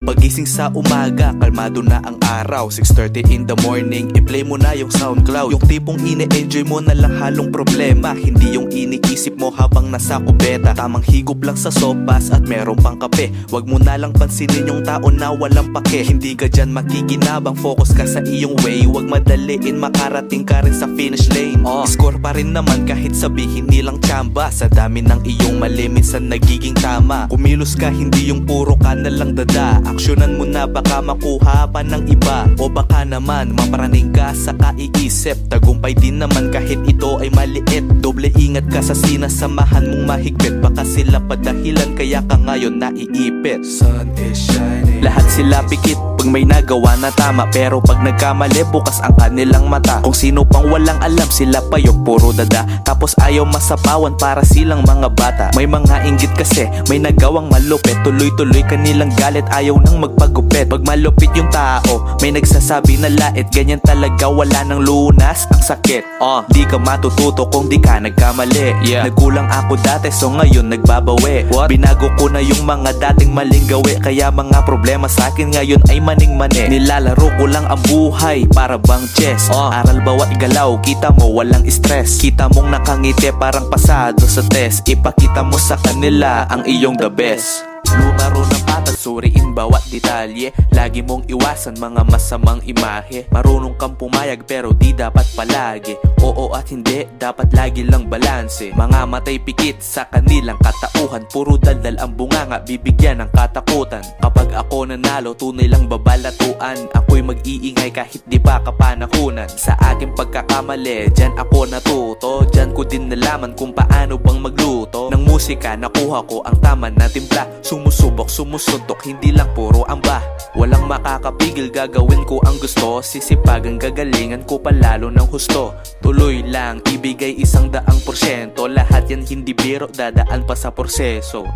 Pagising sa umaga, kalmado na ang araw. 6:30 in the morning, i-play mo na yung SoundCloud. Yung tipong ine-enjoy mo na lang halong problema, hindi yung iniisip mo habang nasa kubeta. Tamang higop lang sa sopas at meron pang kape. Wag mo na lang pansinin yung tao na walang pake. Hindi ka dyan makikinabang, focus ka sa iyong way. Wag madaliin, makarating ka rin sa finish lane. Score pa rin naman kahit sabihin nilang tsamba. Sa dami ng iyong mali, minsan nagiging tama. Kumilos ka, hindi yung puro ka na lang dada. Aksyonan mo na, baka makuha pa ng iba. O baka naman maparaning ka sa kaiisip. Tagumpay din naman kahit ito ay maliit. Doble ingat ka sa sinasamahan mong mahigpit. Baka sila padahilan kaya ka ngayon naiipit. Sun is shining. Lahat sila pikit pag may nagawa na tama, pero pag nagkamali bukas ang kanilang mata. Kung sino pang walang alam, sila payok puro dada. Tapos ayaw masapawan para silang mga bata. May mga inggit kasi, may nagawang malupit. Tuloy-tuloy kanilang galit, ayaw nang magpagupit. Pag malupit yung tao, may nagsasabi na lait. Ganyan talaga, wala nang lunas ang sakit. Di ka matututo kung di ka nagkamali. Nagkulang ako dati, so ngayon nagbabawi. Binago ko na yung mga dating maling gawi. Kaya mga problema sa akin ngayon ay maning-mani. Nilalaro ko lang ang buhay para bang chess. Aral bawat galaw, kita mo walang stress. Kita mong nakangiti parang pasado sa test. Ipakita mo sa kanila ang iyong the best. Lumaro ng patas, suriin bawat detalye. Lagi mong iwasan mga masamang imahe. Marunong kang pumayag pero di dapat palagi. Oo at hindi, dapat lagi lang balanse. Mga matay pikit sa kanilang katauhan. Puro daldal ang bunganga, bibigyan ng katakutan. Kapag ako nanalo, tunay lang babalatuan. Ako'y mag-iingay kahit di pa kapanahunan. Sa aking pagkakamali, dyan ako natuto. Dyan ko din nalaman kung paano bang magluto. Ng musika, nakuha ko ang tama na timpla. Sumusubok, sumusuntok, hindi lang puro amba. Walang makakapigil, gagawin ko ang gusto. Sisipagang gagalingan ko palalo ng husto. Tuloy lang, ibigay 100%. Lahat yan hindi biro, dadaan pa sa proseso.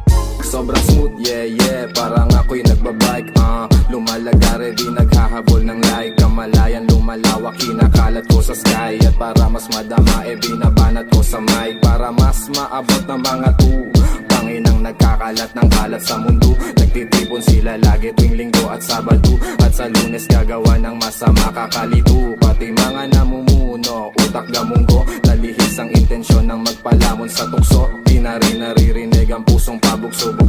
Sobrang smooth, yeah, parang ako'y nagbabike. Lumalagare, di naghahabol ng like. Kamalayan, lumalawak, kinakalat ko sa sky. At para mas madama, binabanat ko sa mic. Para mas maabot ng mga Panginang nagkakalat ng kalat sa mundo. Nagtitipon sila lagi tuwing linggo at sabado. At sa Lunes gagawa ng masama, kakalito. Pati mga namumuno, utak gamunggo. Nalihis ang intensyon ng magpalamon sa tukso. Di na rin naririnig ang pusong pabugso-bugso.